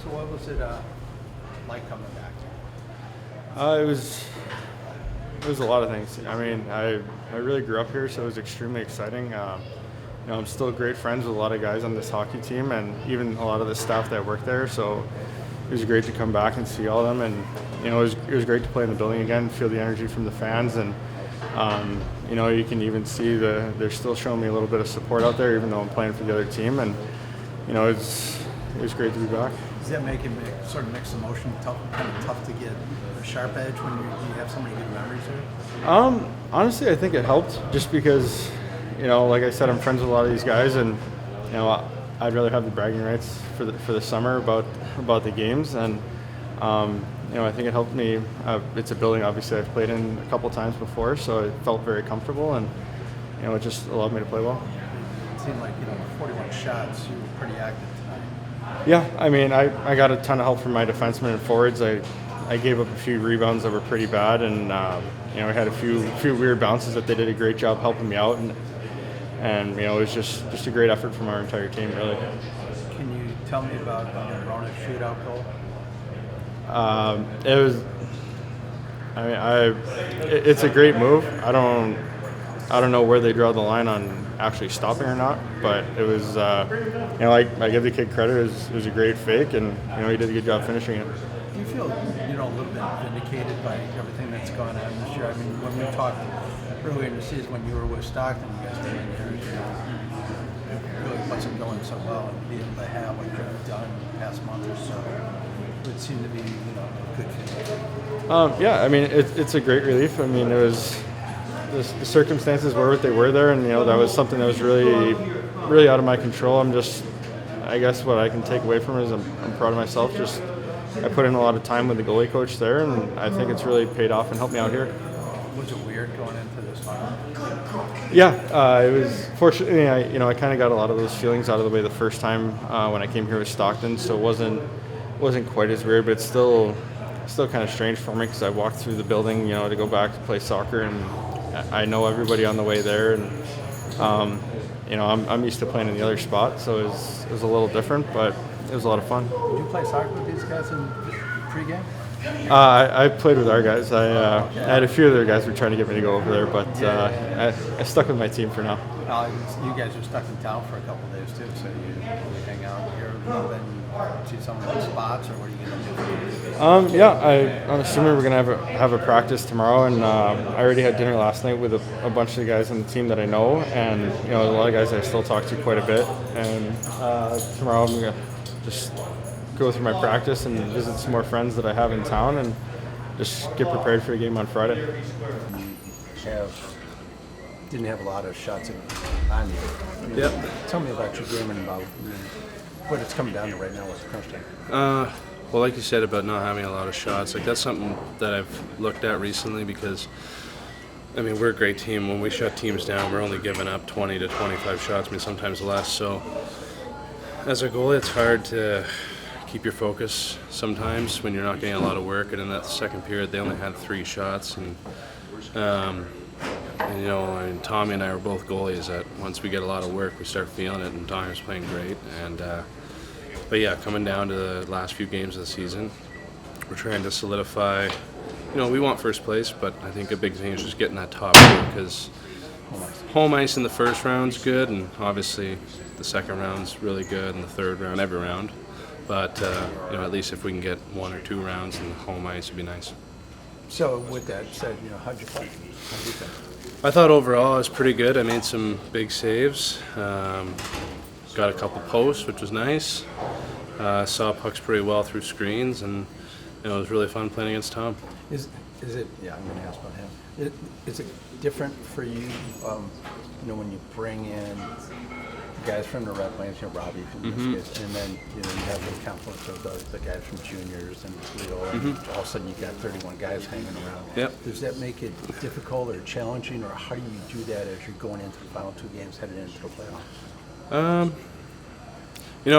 So what was it like coming back? It was a lot of things. I mean, I really grew up here, so it was extremely exciting. I'm still great friends with a lot of guys on this hockey team, and even a lot of the staff that work there. So it was great to come back and see all of them, and it was great to play in the building again, feel the energy from the fans, and you can even see they're still showing me a little bit of support out there, even though I'm playing for the other team, and it was great to be back. Does that make it sort of mixed emotion, kind of tough to get a sharp edge when you have so many good memories here? Honestly, I think it helped just because, like I said, I'm friends with a lot of these guys, and I'd rather have the bragging rights for the summer about the games, and I think it helped me. It's a building obviously I've played in a couple times before, so it felt very comfortable, and it just allowed me to play well. It seemed like 41 shots. You were pretty active tonight. Yeah, I mean, I got a ton of help from my defensemen and forwards. I gave up a few rebounds that were pretty bad, and we had a few weird bounces that they did a great job helping me out, and it was just a great effort from our entire team, really. Can you tell me about Hronek shootout goal? It was. I mean, it's a great move. I don't know where they draw the line on actually stopping or not, but it was. I give the kid credit. It was a great fake, and he did a good job finishing it. Do you feel a little bit vindicated by everything that's gone on this year? I mean, when we talked earlier in the season when you were with Stockton, you guys came in here, it really wasn't going so well, and being able to have what you've done in the past month or so would seem to be a good feeling. Yeah, I mean, it's a great relief. I mean, it was the circumstances were what they were there, and that was something that was really out of my control. I guess what I can take away from it is I'm proud of myself. I put in a lot of time with the goalie coach there, and I think it's really paid off and helped me out here. Was it weird going into this final? Yeah, it was. Fortunately, I kind of got a lot of those feelings out of the way the first time when I came here with Stockton, so it wasn't quite as weird, but it's still kind of strange for me because I walked through the building, to go back to play soccer, and I know everybody on the way there, and I'm used to playing in the other spot, so it was a little different, but it was a lot of fun. Did you play soccer with these guys in pregame? I played with our guys. I had a few other guys who were trying to get me to go over there, but I stuck with my team for now. You guys are stuck in town for a couple of days too, so you hang out here a little bit and see some of the spots, or what are you going to do? I'm assuming we're going to have a practice tomorrow, and I already had dinner last night with a bunch of the guys on the team that I know, and a lot of guys I still talk to quite a bit, and tomorrow I'm going to just go through my practice and visit some more friends that I have in town, and just get prepared for the game on Friday. Didn't have a lot of shots on you. Yep. Tell me about your game and about what it's coming down to right now with the crunch time. Well, like you said about not having a lot of shots, that's something that I've looked at recently because, I mean, we're a great team. When we shut teams down, we're only giving up 20 to 25 shots, I mean, sometimes less. So as a goalie, it's hard to keep your focus sometimes when you're not getting a lot of work. And in that second period, they only had 3 shots. And Tommy and I are both goalies that once we get a lot of work, we start feeling it, and Tommy was playing great. But yeah, coming down to the last few games of the season, we're trying to solidify, we want first place, but I think a big thing is just getting that top 2 because home ice in the first round's good, and obviously the second round's really good, and the third round, every round. But, at least if we can get 1 or 2 rounds in the home ice, it'd be nice. So with that said, how'd you play? How'd you think? I thought overall I was pretty good. I made some big saves. Got a couple posts, which was nice. Saw pucks pretty well through screens, and it was really fun playing against Tom. Is it? Yeah, I'm going to ask about him. Is it different for you? When you bring in guys from the Red Plains, Robbie from this case, and then you have the confluence of the guys from juniors and Leo, and all of a sudden you got 31 guys hanging around. Yep. Does that make it difficult or challenging, or how do you do that as you're going into the final 2 games headed into the playoffs?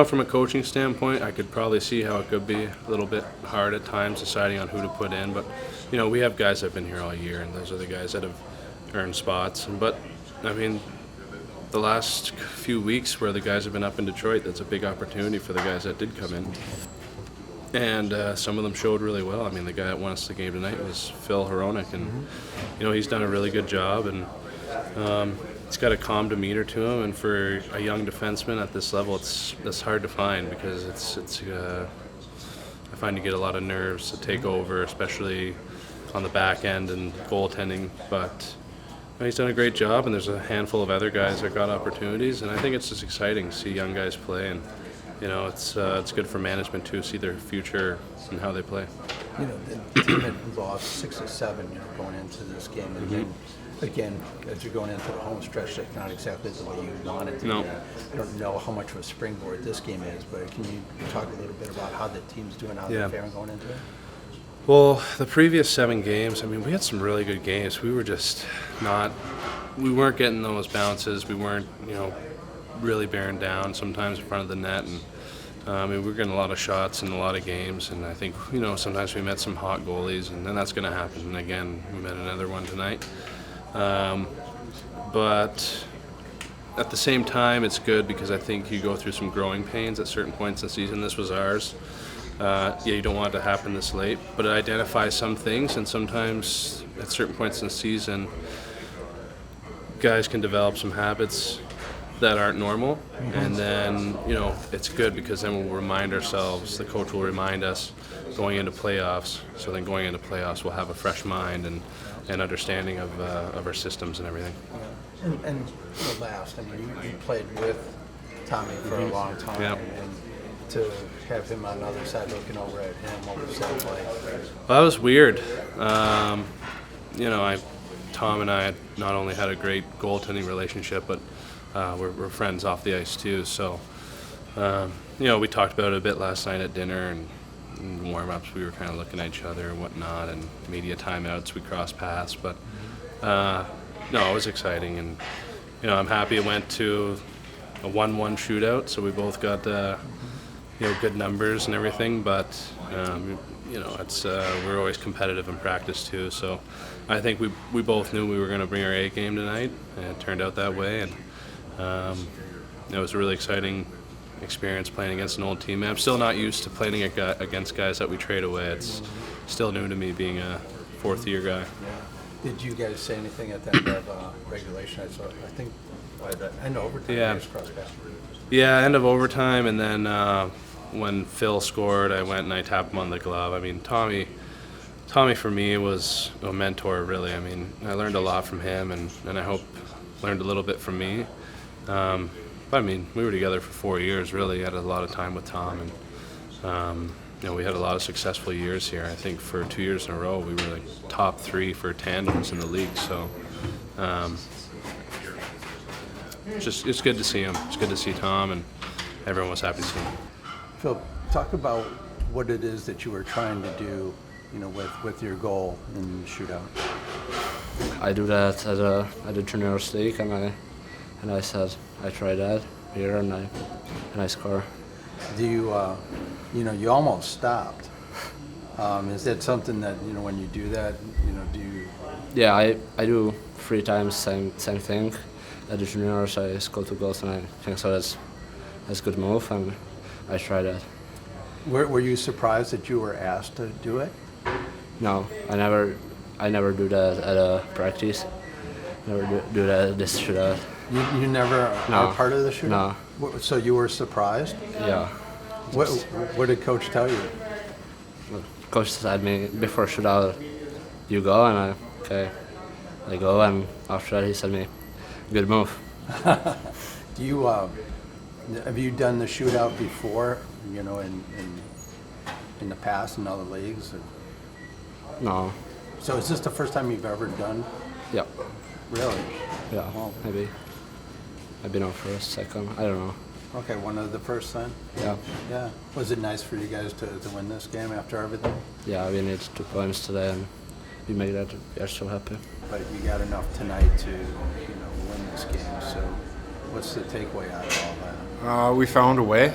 From a coaching standpoint, I could probably see how it could be a little bit hard at times deciding on who to put in. But, we have guys that have been here all year, and those are the guys that have earned spots. But, I mean, the last few weeks where the guys have been up in Detroit, that's a big opportunity for the guys that did come in. and some of them showed really well. I mean, the guy that won us the game tonight was Filip Hronek, and he's done a really good job, and he's got a calm demeanor to him. And for a young defenseman at this level, that's hard to find, because it's I find you get a lot of nerves to take over, especially on the back end and goaltending. But he's done a great job, and there's a handful of other guys that got opportunities, and I think it's just exciting to see young guys play, and it's good for management to see their future and how they play. The team had lost 6 or 7, going into this game, and then again, as you're going into the home stretch, that's not exactly the way you want it to No. be. I don't know how much of a springboard this game is, but can you talk a little bit about how the team's doing, how they're faring going into it? Well, the previous 7 games, I mean, we had some really good games. We were just we weren't getting those bounces. We weren't, really bearing down sometimes in front of the net. And we were getting a lot of shots in a lot of games. And I think, sometimes we met some hot goalies, and then that's going to happen. And again, we met another one tonight. But at the same time, it's good, because I think you go through some growing pains at certain points in the season. This was ours. You don't want it to happen this late, but it identifies some things, and sometimes at certain points in the season, guys can develop some habits that aren't normal, and then it's good, because then we'll remind ourselves, the coach will remind us going into playoffs, so then going into playoffs we'll have a fresh mind and understanding of our systems and everything. And last, I mean, you played with Tommy for a long time, Yep. and to have him on the other side looking over at him, what was that like? Well, that was weird. Tom and I not only had a great goaltending relationship, but we're friends off the ice too. So, we talked about it a bit last night at dinner, and in warm-ups we were kind of looking at each other and whatnot, and media timeouts we crossed paths. But no, it was exciting, and I'm happy it went to a 1-1 shootout, so we both got good numbers and everything. But it's we're always competitive in practice too. So I think we both knew we were going to bring our A game tonight, and it turned out that way. And it was a really exciting experience playing against an old team. I'm still not used to playing against guys that we trade away. It's still new to me, being a 4th-year guy. Did you guys say anything at the end of regulation? I think by the end of overtime, Yeah. you guys crossed paths. Yeah, end of overtime, and then when Phil scored, I went and I tapped him on the glove. I mean, Tommy for me was a mentor, really. I mean, I learned a lot from him, and I hope learned a little bit from me. But I mean, we were together for 4 years, really. Had a lot of time with Tom, and we had a lot of successful years here. I think for 2 years in a row, we were like top 3 for tandems in the league. So it's good to see him. It's good to see Tom, and everyone was happy to see him. Phil, talk about what it is that you were trying to do, with your goal in the shootout. I do that at the junior league, and I said I try that here, and I score. Do you, you almost stopped. Is that something that, when you do that, do you? Yeah, I do 3 times same thing. At the juniors, I score 2 goals, and I think so. That's a good move, and I try that. Were you surprised that you were asked to do it? No, I never do that at a practice. Never do that at this shootout. You never No. are part of the shootout? No. So you were surprised? Yeah. What did coach tell you? Coach said me before shootout, you go, and I go, and after that he said me, good move. Do you have you done the shootout before? In the past in other leagues? No. So is this the first time you've ever done? Yeah. Really? Yeah. Wow. Maybe not first, second. I don't know. Okay, one of the first then. Yeah. Yeah. Was it nice for you guys to win this game after everything? Yeah. We need 2 points today, and we made that. We are so happy. But you got enough tonight to win this game. So what's the takeaway out of all that? We found a way.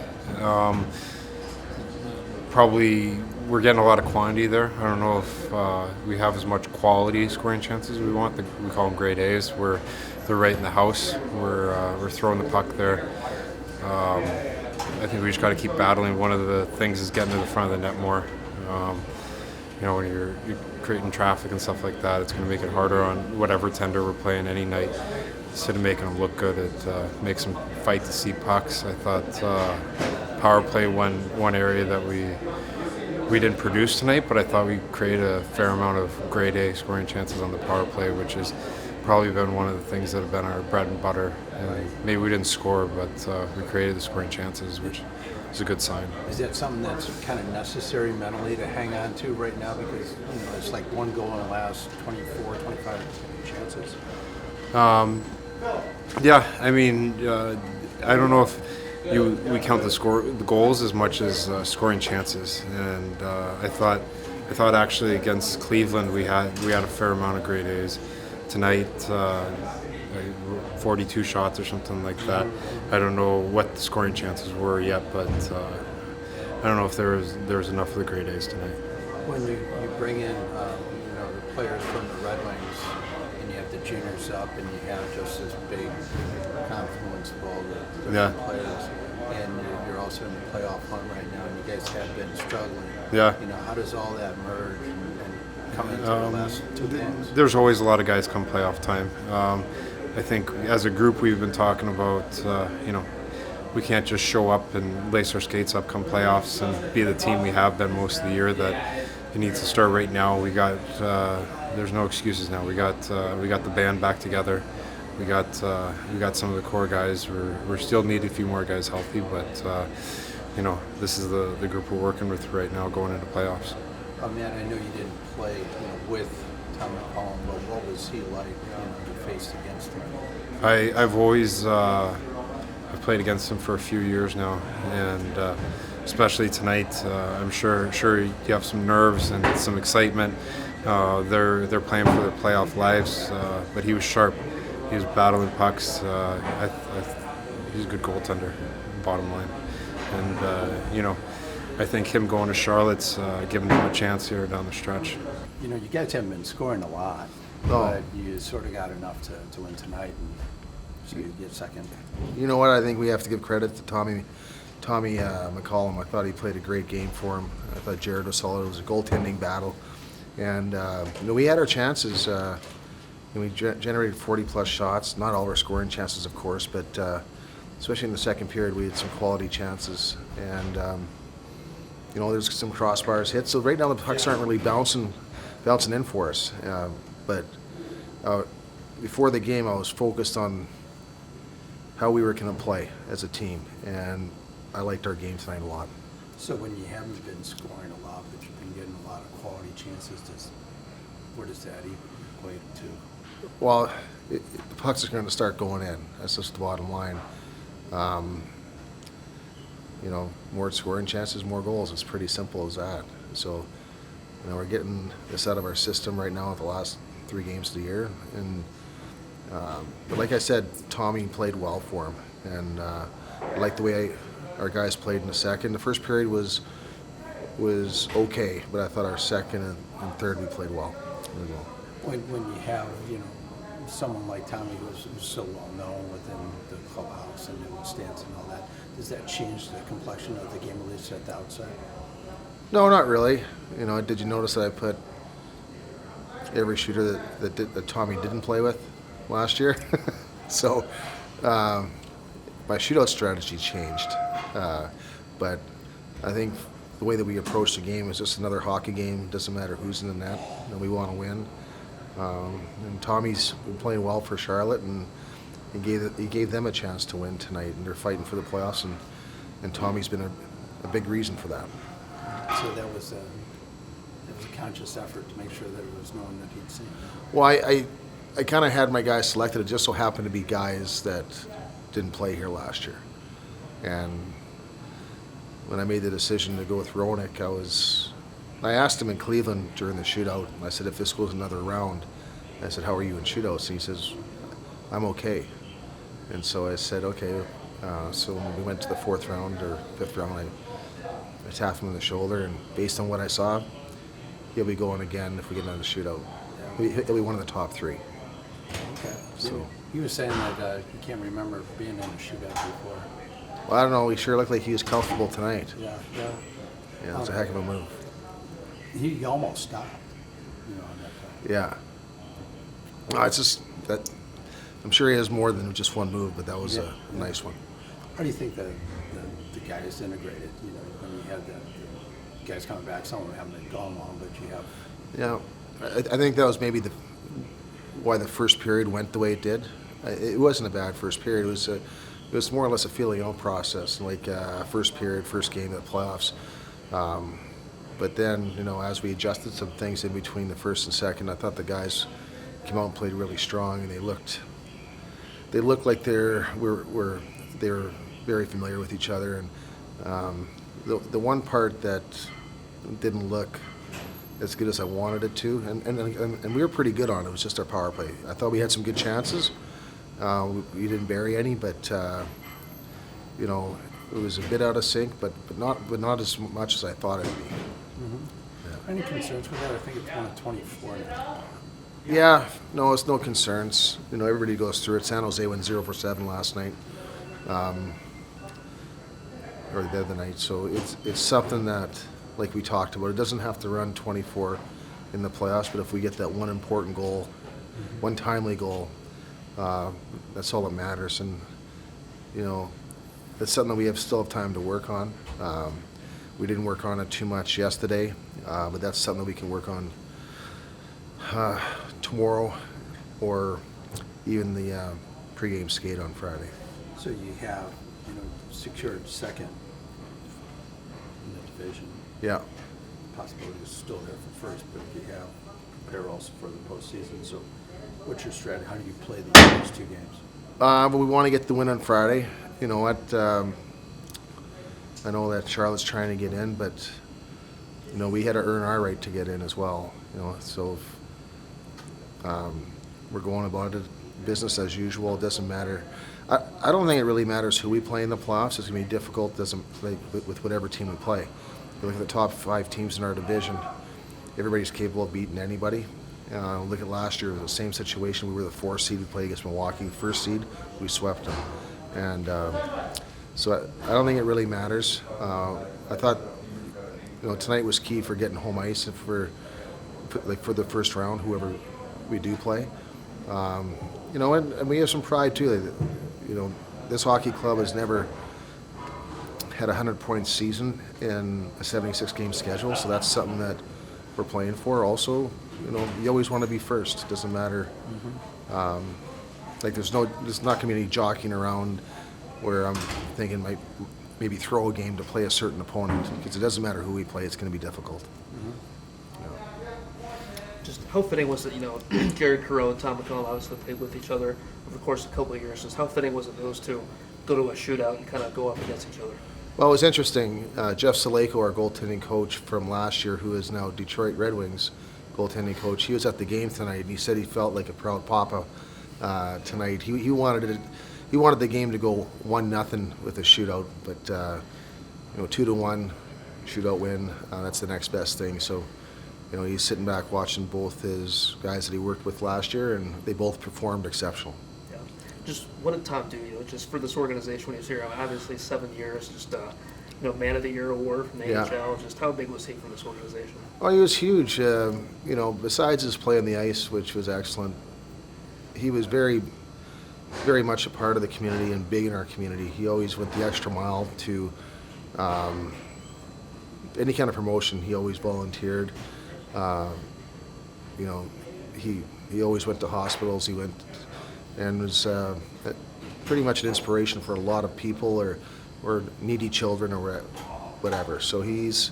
Probably we're getting a lot of quantity there. I don't know if we have as much quality scoring chances we want. We call them grade A's, where they're right in the house. We're throwing the puck there. I think we just got to keep battling. One of the things is getting to the front of the net more. When you're creating traffic and stuff like that, it's going to make it harder on whatever tender we're playing any night. Instead of making them look good, it makes them fight to see pucks. I thought power play one area that we didn't produce tonight, but I thought we created a fair amount of grade A scoring chances on the power play, which has probably been one of the things that have been our bread and butter. And maybe we didn't score, but we created the scoring chances, which is a good sign. Is that something that's kind of necessary mentally to hang on to right now? Because it's like one goal in the last 24, 25 chances. Yeah, I mean, I don't know if we count the goals as much as scoring chances, and I thought actually against Cleveland we had a fair amount of grade A's. Tonight, 42 shots or something like that. I don't know what the scoring chances were yet, but I don't know if there was enough of the grade A's tonight. When you bring in the players from the Red Wings and you have the juniors up and you have just this big confluence of all the Yeah. players, and you're also in the playoff hunt right now, and you guys have been struggling. Yeah. How does all that merge and come into the last two games? There's always a lot of guys come playoff time. I think as a group we've been talking about, we can't just show up and lace our skates up come playoffs and be the team we have been most of the year. That it needs to start right now. We got there's no excuses now. We got the band back together. We got some of the core guys. We're still need a few more guys healthy, but this is the group we're working with right now going into playoffs. Oh man, I know you didn't play with Tom McCollum, but what was he like? You faced against him. I've always I've played against him for a few years now, and especially tonight, I'm sure you have some nerves and some excitement. They're playing for their playoff lives, but he was sharp. He was battling pucks. He's a good goaltender, bottom line, and I think him going to Charlotte's giving them a chance here down the stretch. You guys haven't been scoring a lot, but you sort of got enough to win tonight, and so you get second. You know what? I think we have to give credit to Tommy McCollum. I thought he played a great game for him. I thought Jared was solid. It was a goaltending battle, and we had our chances. We generated 40-plus shots. Not all of our scoring chances, of course, but especially in the second period, we had some quality chances. And there's some crossbars hit. So right now the pucks aren't really bouncing in for us. But before the game, I was focused on how we were going to play as a team, and I liked our game tonight a lot. So when you haven't been scoring a lot, but you've been getting a lot of quality chances, where does that equate to? Well, the pucks are going to start going in. That's just the bottom line. More scoring chances, more goals. It's pretty simple as that. So, we're getting this out of our system right now at the last 3 games of the year. And but like I said, Tommy played well for him, and I liked the way our guys played in the second. The first period was okay, but I thought our second and third we played well. Really well. When you have someone like Tommy who's so well known within the clubhouse and in the stands and all that, does that change the complexion of the game, at least at the outside? No, not really. Did you notice that I put every shooter that Tommy didn't play with last year? So my shootout strategy changed, but I think the way that we approach the game is just another hockey game. Doesn't matter who's in the net, and we want to win. And Tommy's been playing well for Charlotte, and he gave them a chance to win tonight, and they're fighting for the playoffs, and Tommy's been a big reason for that. So that was a conscious effort to make sure that it was no one that he'd seen. Well, I kind of had my guys selected. It just so happened to be guys that didn't play here last year, and when I made the decision to go with Hronek, I asked him in Cleveland during the shootout, and I said, if this goes another round, I said, how are you in shootouts? And he says, I'm okay. And so I said, okay. So when we went to the 4th round or 5th round, I tapped him on the shoulder, and based on what I saw, he'll be going again if we get another shootout. He'll be one of the top 3. Okay. So he was saying that he can't remember being in a shootout before. Well, I don't know. He sure looked like he was comfortable tonight. Yeah. Yeah, it's a heck of a move. He almost stopped, on that play. Yeah. No, it's just that I'm sure he has more than just one move, but that was a nice one. How do you think the guys integrated? When you had the guys coming back, some of them haven't gone long, but you have. Yeah, I think that was maybe why the first period went the way it did. It wasn't a bad first period. It was more or less a feeling out process, like first period, first game of the playoffs. But then, as we adjusted some things in between the first and second, I thought the guys came out and played really strong, and they looked like they were very familiar with each other. And the one part that didn't look as good as I wanted it to, and we were pretty good on it. It was just our power play. I thought we had some good chances. We didn't bury any, but it was a bit out of sync, but not as much as I thought it'd be. Mm-hmm. Any concerns with that? I think it's 1 of 24 now. Yeah, no, it's no concerns. Everybody goes through it. San Jose went 0 for 7 last night, or the other night. So it's something that, like we talked about, it doesn't have to run 24 in the playoffs, but if we get that one important goal, one timely goal, that's all that matters. And that's something that we still have time to work on. We didn't work on it too much yesterday, but that's something that we can work on tomorrow, or even the pregame skate on Friday. So you have, secured second in the division. Yeah. Possibility is still there for first, but you have perils for the postseason. So what's your strategy? How do you play the next two games? But we want to get the win on Friday. You know what? I know that Charlotte's trying to get in, but we had to earn our right to get in as well. So we're going about it business as usual. It doesn't matter. I don't think it really matters who we play in the playoffs. It's going to be difficult. With whatever team we play. You look at the top 5 teams in our division. Everybody's capable of beating anybody. Look at last year, it was the same situation. We were the 4th seed. We played against Milwaukee. The 1st seed, we swept them. And so I don't think it really matters. I thought, tonight was key for getting home ice and for the first round, whoever we do play. And we have some pride too. This hockey club has never had a 100-point season in a 76-game schedule, so that's something that we're playing for. Also, you always want to be first. It doesn't matter. There's not going to be any jockeying around where I'm thinking maybe throw a game to play a certain opponent, because it doesn't matter who we play. It's going to be difficult. Just how fitting was it, Jared Coreau and Tom McCollum obviously played with each other over the course of a couple of years. Just how fitting was it for those two go to a shootout and kind of go up against each other? Well, it was interesting. Jeff Saleko, our goaltending coach from last year, who is now Detroit Red Wings goaltending coach, he was at the game tonight, and he said he felt like a proud papa tonight. He wanted the game to go 1-0 with a shootout, but 2-1 shootout win, that's the next best thing. So, he's sitting back watching both his guys that he worked with last year, and they both performed exceptional. Yeah. Just what did Tom do, just for this organization when he was here? Obviously 7 years, just Man of the Year award from the NHL. Just how big was he for this organization? Oh, he was huge. Besides his play on the ice, which was excellent, he was very, very much a part of the community and big in our community. He always went the extra mile to any kind of promotion. He always volunteered. He always went to hospitals. He went and was pretty much an inspiration for a lot of people or needy children or whatever. So he's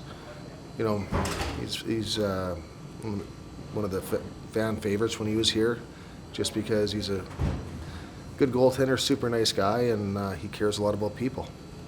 one of the fan favorites when he was here, just because he's a good goaltender, super nice guy, and he cares a lot about people.